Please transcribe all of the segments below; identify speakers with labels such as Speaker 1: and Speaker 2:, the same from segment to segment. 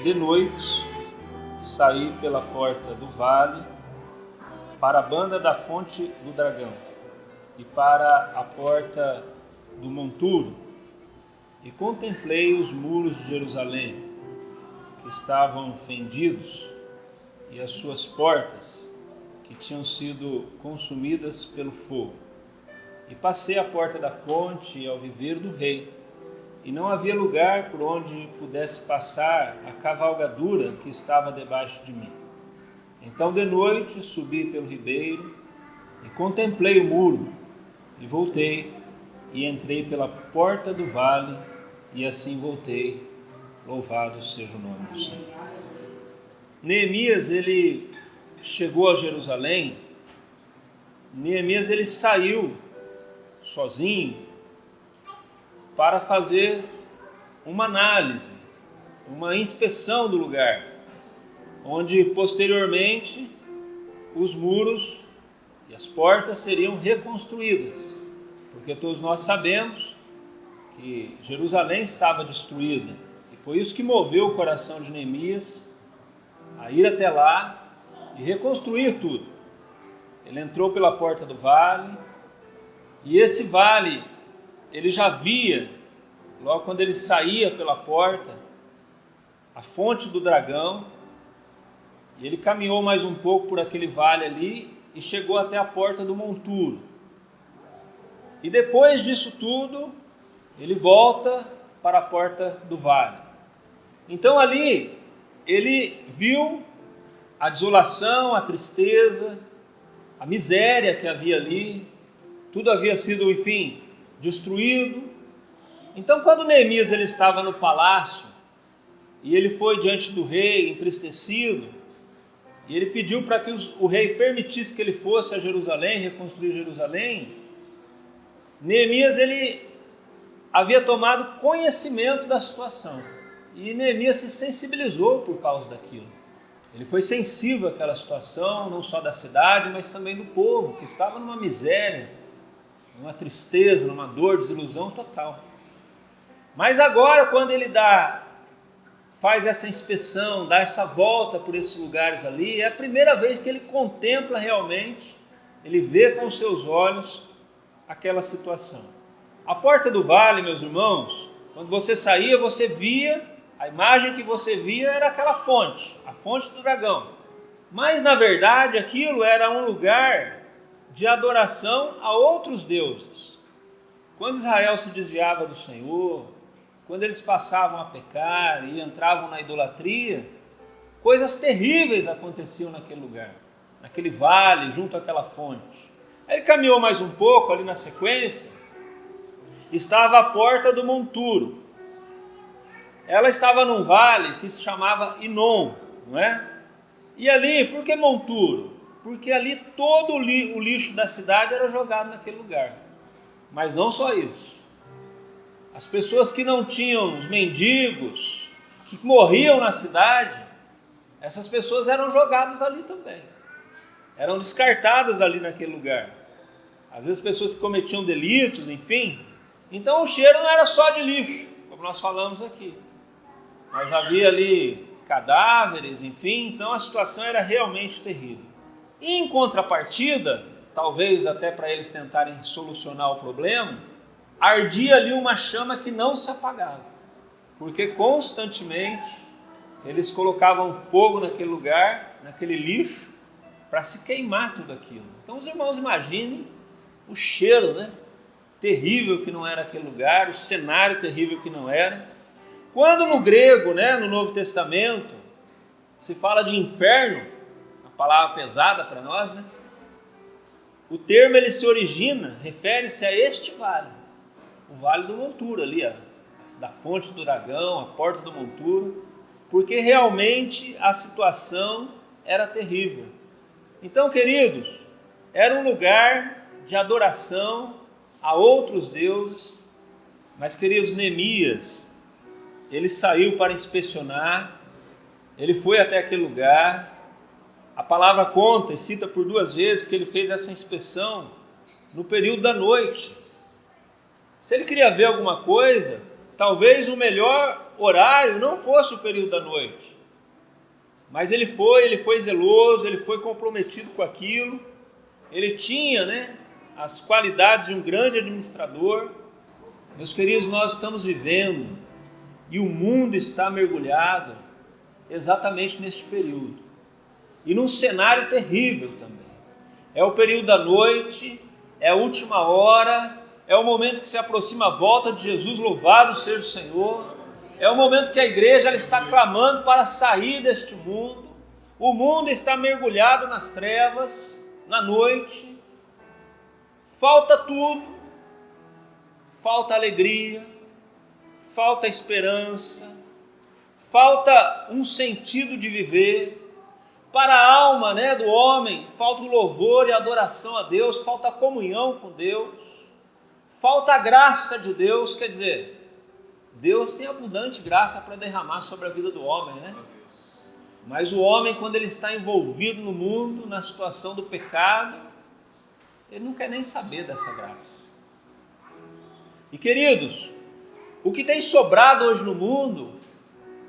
Speaker 1: de noite, saí pela porta do vale para a banda da fonte do dragão e para a porta do monturo, e contemplei os muros de Jerusalém, que estavam fendidos, e as suas portas, que tinham sido consumidas pelo fogo. E passei a porta da fonte ao viver do rei, e não havia lugar por onde pudesse passar a cavalgadura que estava debaixo de mim. Então de noite subi pelo ribeiro e contemplei o muro, e voltei e entrei pela porta do vale, e assim voltei. Louvado seja o nome do Senhor. Neemias, ele chegou a Jerusalém. Neemias, ele saiu sozinho para fazer uma análise, uma inspeção do lugar, onde posteriormente os muros e as portas seriam reconstruídas, porque todos nós sabemos que Jerusalém estava destruída, e foi isso que moveu o coração de Neemias a ir até lá e reconstruir tudo. Ele entrou pela porta do vale, e esse vale ele já via, logo quando ele saía pela porta, a fonte do dragão, e ele caminhou mais um pouco por aquele vale ali e chegou até a porta do monturo. E depois disso tudo, ele volta para a porta do vale. Então ali ele viu a desolação, a tristeza, a miséria que havia ali, tudo havia sido, enfim, destruído. Então quando Neemias ele estava no palácio, e ele foi diante do rei entristecido, e ele pediu para que o rei permitisse que ele fosse a Jerusalém, reconstruir Jerusalém, Neemias ele havia tomado conhecimento da situação, e Neemias se sensibilizou por causa daquilo. Ele foi sensível àquela situação, não só da cidade, mas também do povo, que estava numa miséria, numa tristeza, numa dor, desilusão total. Mas agora, quando ele faz essa inspeção, dá essa volta por esses lugares ali, é a primeira vez que ele contempla realmente, ele vê com os seus olhos aquela situação. A porta do vale, meus irmãos, quando você saía, você via, a imagem que você via era aquela fonte, a fonte do dragão. Mas na verdade aquilo era um lugar de adoração a outros deuses. Quando Israel se desviava do Senhor, quando eles passavam a pecar e entravam na idolatria, coisas terríveis aconteciam naquele lugar, naquele vale, junto àquela fonte. Aí ele caminhou mais um pouco, ali na sequência, estava a porta do monturo. Ela estava num vale que se chamava Inom, não é? E ali, por que monturo? Porque ali todo o lixo da cidade era jogado naquele lugar. Mas não só isso. As pessoas que não tinham, os mendigos, que morriam na cidade, essas pessoas eram jogadas ali também. Eram descartadas ali naquele lugar. Às vezes pessoas que cometiam delitos, enfim. Então o cheiro não era só de lixo, como nós falamos aqui. Mas havia ali cadáveres, enfim, então a situação era realmente terrível. E em contrapartida, talvez até para eles tentarem solucionar o problema, ardia ali uma chama que não se apagava, porque constantemente eles colocavam fogo naquele lugar, naquele lixo, para se queimar tudo aquilo. Então os irmãos imaginem o cheiro, né, terrível que não era aquele lugar, o cenário terrível que não era. Quando no grego, né, no Novo Testamento, se fala de inferno, uma palavra pesada para nós, né? O termo ele se origina, refere-se a este vale, o vale do monturo ali, da fonte do dragão, a porta do monturo, porque realmente a situação era terrível. Então, queridos, era um lugar de adoração a outros deuses, mas, queridos, Neemias, ele saiu para inspecionar, ele foi até aquele lugar. A palavra conta e cita por 2 vezes que ele fez essa inspeção no período da noite. Se ele queria ver alguma coisa, talvez o melhor horário não fosse o período da noite, Mas ele foi zeloso, ele foi comprometido com aquilo, ele tinha, as qualidades de um grande administrador. Meus queridos, nós estamos vivendo e o mundo está mergulhado exatamente neste período, e num cenário terrível também. É o período da noite, é a última hora, é o momento que se aproxima a volta de Jesus, louvado seja o Senhor. É o momento que a igreja ela está clamando para sair deste mundo. O mundo está mergulhado nas trevas, na noite. Falta tudo, falta alegria, falta esperança, falta um sentido de viver. Para a alma do homem, falta o louvor e a adoração a Deus, falta a comunhão com Deus, falta a graça de Deus. Quer dizer, Deus tem abundante graça para derramar sobre a vida do homem, Mas o homem, quando ele está envolvido no mundo, na situação do pecado, ele não quer nem saber dessa graça. E queridos, o que tem sobrado hoje no mundo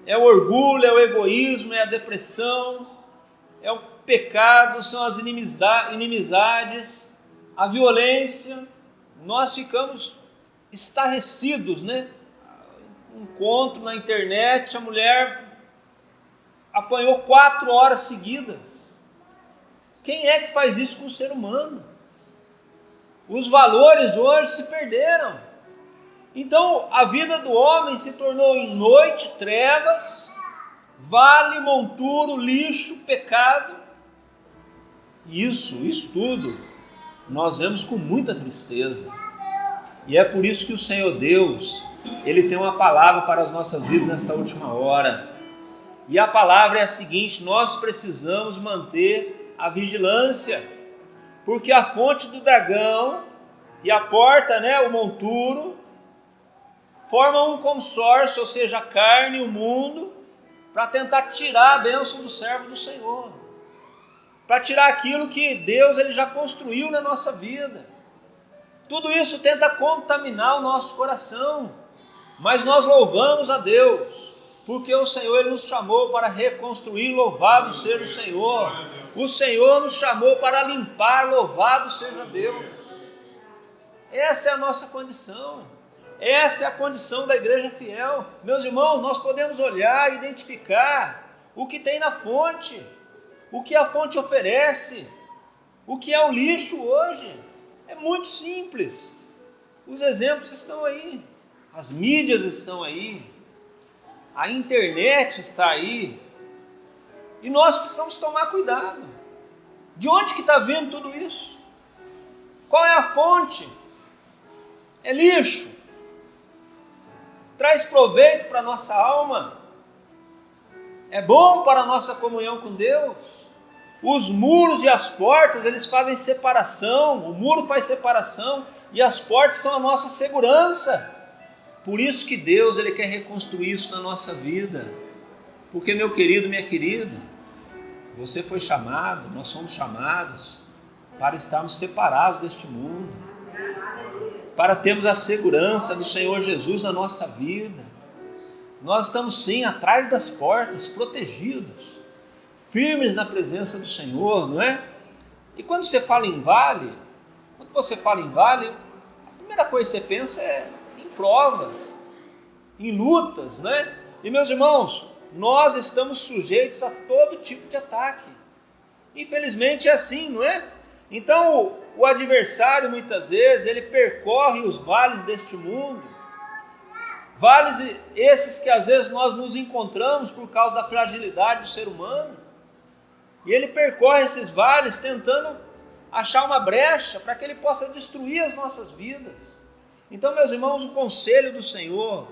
Speaker 1: é o orgulho, é o egoísmo, é a depressão, é o pecado, são as inimizades, a violência. Nós ficamos estarrecidos, Um encontro na internet, a mulher apanhou 4 horas seguidas. Quem é que faz isso com o ser humano? Os valores hoje se perderam. Então a vida do homem se tornou em noite, trevas, vale, monturo, lixo, pecado. Isso tudo nós vemos com muita tristeza. E é por isso que o Senhor Deus, Ele tem uma palavra para as nossas vidas nesta última hora. E a palavra é a seguinte: nós precisamos manter a vigilância, porque a fonte do dragão e a porta, o monturo, formam um consórcio, ou seja, a carne e o mundo, para tentar tirar a bênção do servo do Senhor, para tirar aquilo que Deus ele já construiu na nossa vida. Tudo isso tenta contaminar o nosso coração, mas nós louvamos a Deus, porque o Senhor ele nos chamou para reconstruir, louvado seja o Senhor. O Senhor nos chamou para limpar, louvado seja Deus. Essa é a nossa condição. Essa é a condição da igreja fiel. Meus irmãos, nós podemos olhar e identificar o que tem na fonte, o que a fonte oferece, o que é o lixo hoje. É muito simples. Os exemplos estão aí, as mídias estão aí, a internet está aí, e nós precisamos tomar cuidado. De onde que está vindo tudo isso? Qual é a fonte? É lixo? Traz proveito para a nossa alma? É bom para a nossa comunhão com Deus? Os muros e as portas, eles fazem separação. O muro faz separação e as portas são a nossa segurança. Por isso que Deus ele quer reconstruir isso na nossa vida. Porque, meu querido, minha querida, você foi chamado, nós somos chamados para estarmos separados deste mundo, para termos a segurança do Senhor Jesus na nossa vida. Nós estamos sim atrás das portas, protegidos, firmes na presença do Senhor, não é? E quando você fala em vale, a primeira coisa que você pensa é em provas, em lutas, não é? E meus irmãos, nós estamos sujeitos a todo tipo de ataque. Infelizmente é assim, não é? Então o adversário muitas vezes ele percorre os vales deste mundo, vales esses que às vezes nós nos encontramos por causa da fragilidade do ser humano, e ele percorre esses vales tentando achar uma brecha para que ele possa destruir as nossas vidas. Então, meus irmãos, o conselho do Senhor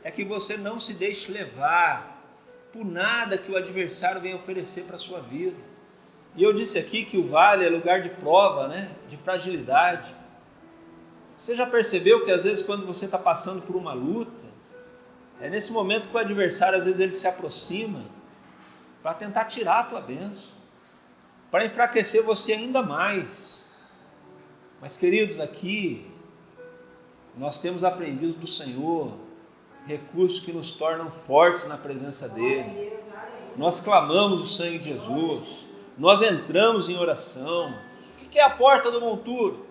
Speaker 1: é que você não se deixe levar por nada que o adversário venha oferecer para a sua vida. E eu disse aqui que o vale é lugar de prova, né? De fragilidade. Você já percebeu que às vezes quando você está passando por uma luta, é nesse momento que o adversário às vezes ele se aproxima para tentar tirar a tua bênção, para enfraquecer você ainda mais. Mas queridos, aqui nós temos aprendido do Senhor recursos que nos tornam fortes na presença dEle. nós clamamos o sangue de Jesus, nós entramos em oração. O que é a porta do monturo?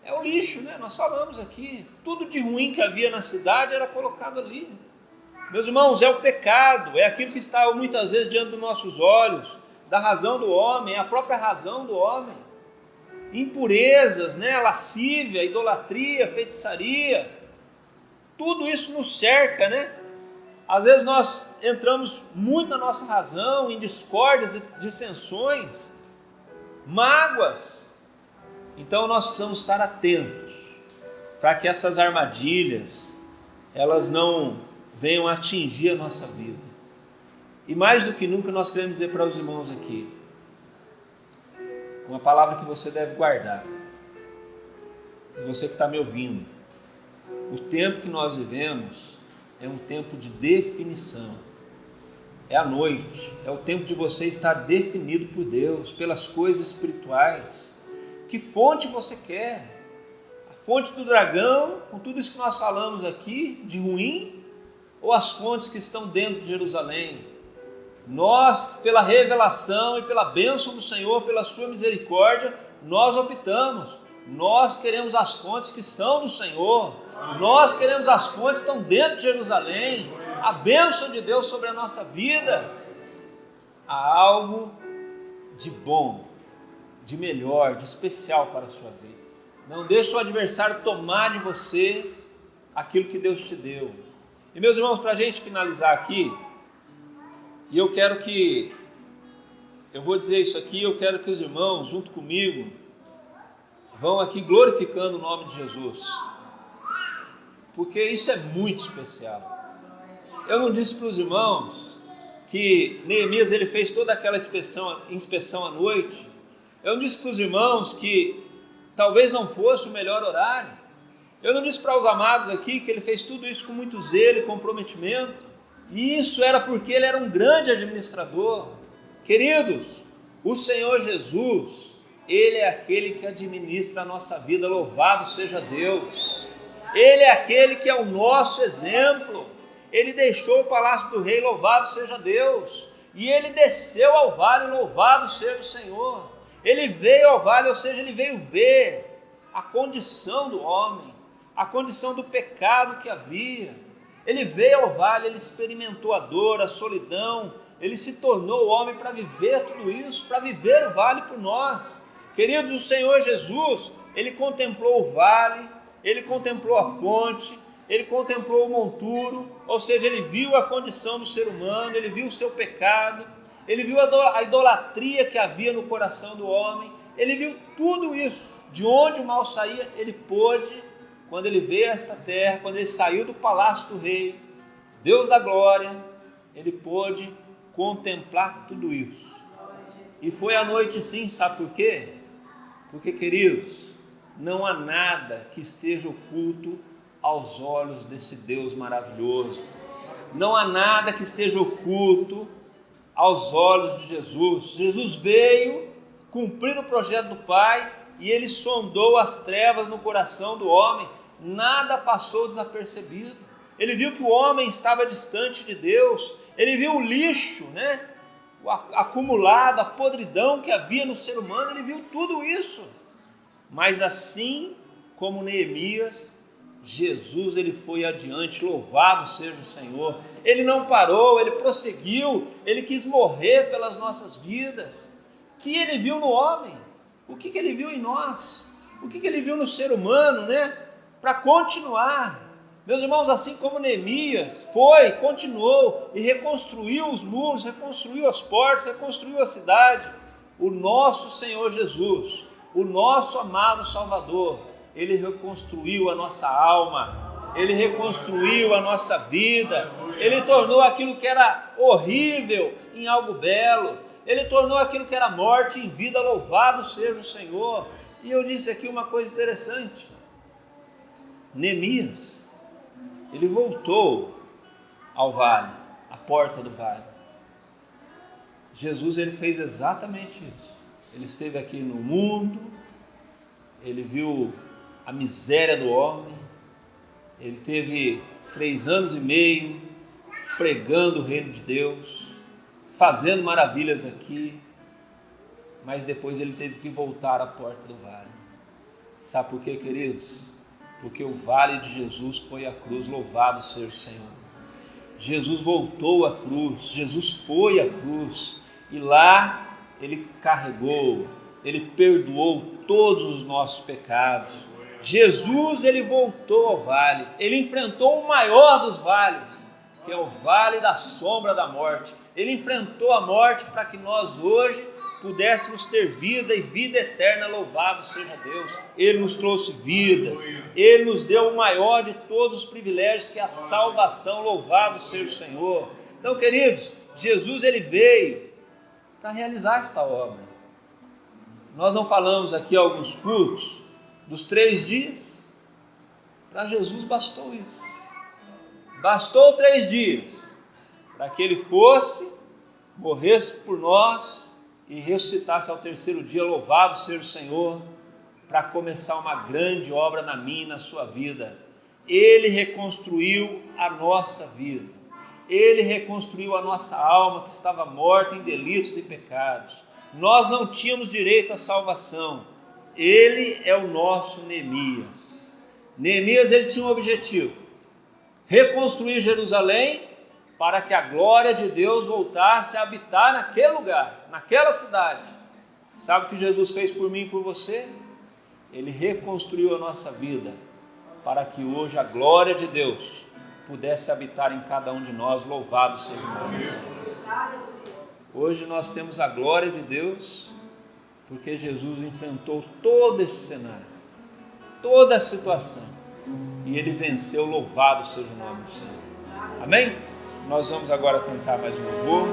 Speaker 1: É o lixo, né? Nós falamos aqui, tudo de ruim que havia na cidade era colocado ali. Meus irmãos, é o pecado, é aquilo que está muitas vezes diante dos nossos olhos, da razão do homem, é a própria razão do homem. Impurezas, né? Lascívia, idolatria, feitiçaria, tudo isso nos cerca, né? Às vezes nós entramos muito na nossa razão, em discórdias, dissensões, mágoas. Então nós precisamos estar atentos para que essas armadilhas, elas não venham atingir a nossa vida. E mais do que nunca nós queremos dizer para os irmãos aqui, uma palavra que você deve guardar, e você que está me ouvindo, o tempo que nós vivemos é um tempo de definição, é a noite, é o tempo de você estar definido por Deus, pelas coisas espirituais. Que fonte você quer? A fonte do dragão, com tudo isso que nós falamos aqui, de ruim, ou as fontes que estão dentro de Jerusalém? Nós, pela revelação e pela bênção do Senhor, pela sua misericórdia, nós optamos. Nós queremos as fontes que são do Senhor. Nós queremos as fontes que estão dentro de Jerusalém. A bênção de Deus sobre a nossa vida. Há algo de bom, de melhor, de especial para a sua vida. Não deixe o adversário tomar de você aquilo que Deus te deu. E meus irmãos, para a gente finalizar aqui, e eu vou dizer isso aqui, eu quero que os irmãos, junto comigo, vão aqui glorificando o nome de Jesus, porque isso é muito especial. Eu não disse para os irmãos que Neemias ele fez toda aquela inspeção à noite. Eu não disse para os irmãos que talvez não fosse o melhor horário. Eu não disse para os amados aqui que ele fez tudo isso com muito zelo e comprometimento. E isso era porque ele era um grande administrador. Queridos, o Senhor Jesus, Ele é aquele que administra a nossa vida, louvado seja Deus. Ele é aquele que é o nosso exemplo. Ele deixou o palácio do rei, louvado seja Deus. E ele desceu ao vale, louvado seja o Senhor. Ele veio ao vale, ou seja, ele veio ver a condição do homem, a condição do pecado que havia. Ele veio ao vale, ele experimentou a dor, a solidão, ele se tornou homem para viver tudo isso, para viver o vale por nós. Queridos, o Senhor Jesus, ele contemplou o vale, ele contemplou a fonte, ele contemplou o monturo, ou seja, ele viu a condição do ser humano, ele viu o seu pecado, ele viu a idolatria que havia no coração do homem, ele viu tudo isso, de onde o mal saía, ele pôde, quando ele veio a esta terra, quando ele saiu do palácio do rei, Deus da glória, ele pôde contemplar tudo isso. E foi à noite sim, sabe por quê? Porque, queridos, não há nada que esteja oculto aos olhos desse Deus maravilhoso. Não há nada que esteja oculto aos olhos de Jesus. Jesus veio cumprir o projeto do Pai e ele sondou as trevas no coração do homem. Nada passou desapercebido. Ele viu que o homem estava distante de Deus. Ele viu o lixo, né? O acumulado, a podridão que havia no ser humano. Ele viu tudo isso. Mas assim como Neemias, Jesus ele foi adiante, louvado seja o Senhor. Ele não parou, ele prosseguiu, ele quis morrer pelas nossas vidas. O que ele viu no homem? O que ele viu em nós? O que ele viu no ser humano, né? Para continuar. Meus irmãos, assim como Neemias foi, continuou e reconstruiu os muros, reconstruiu as portas, reconstruiu a cidade, o nosso Senhor Jesus, o nosso amado Salvador, ele reconstruiu a nossa alma, ele reconstruiu a nossa vida, ele tornou aquilo que era horrível em algo belo, ele tornou aquilo que era morte em vida, louvado seja o Senhor. E eu disse aqui uma coisa interessante, Neemias, ele voltou ao vale, à porta do vale. Jesus ele fez exatamente isso. Ele esteve aqui no mundo, ele viu a miséria do homem, ele teve 3 anos e meio pregando o reino de Deus, fazendo maravilhas aqui, mas depois ele teve que voltar à porta do vale. Sabe por quê, queridos? Porque o vale de Jesus foi a cruz. Louvado seja o Senhor. Jesus voltou à cruz, Jesus foi à cruz, e lá ele carregou, ele perdoou todos os nossos pecados. Jesus, ele voltou ao vale, ele enfrentou o maior dos vales, que é o vale da sombra da morte. Ele enfrentou a morte para que nós hoje pudéssemos ter vida e vida eterna. Louvado seja Deus. Ele nos trouxe vida, ele nos deu o maior de todos os privilégios, que é a salvação. Louvado seja o Senhor. Então, queridos, Jesus, ele veio para realizar esta obra. Nós não falamos aqui alguns cultos dos 3 dias. Para Jesus bastou isso. Bastou 3 dias para que ele fosse, morresse por nós e ressuscitasse ao 3º dia. Louvado seja o Senhor, para começar uma grande obra na minha e na sua vida. Ele reconstruiu a nossa vida, ele reconstruiu a nossa alma, que estava morta em delitos e pecados. Nós não tínhamos direito à salvação. Ele é o nosso Neemias. Neemias, ele tinha um objetivo: reconstruir Jerusalém, para que a glória de Deus voltasse a habitar naquele lugar, naquela cidade. Sabe o que Jesus fez por mim e por você? Ele reconstruiu a nossa vida, para que hoje a glória de Deus pudesse habitar em cada um de nós. Louvado seja o nome do Senhor. Hoje nós temos a glória de Deus, porque Jesus enfrentou todo esse cenário, toda a situação, e ele venceu. Louvado seja o nome do Senhor. Amém? Nós vamos agora cantar mais um louvor.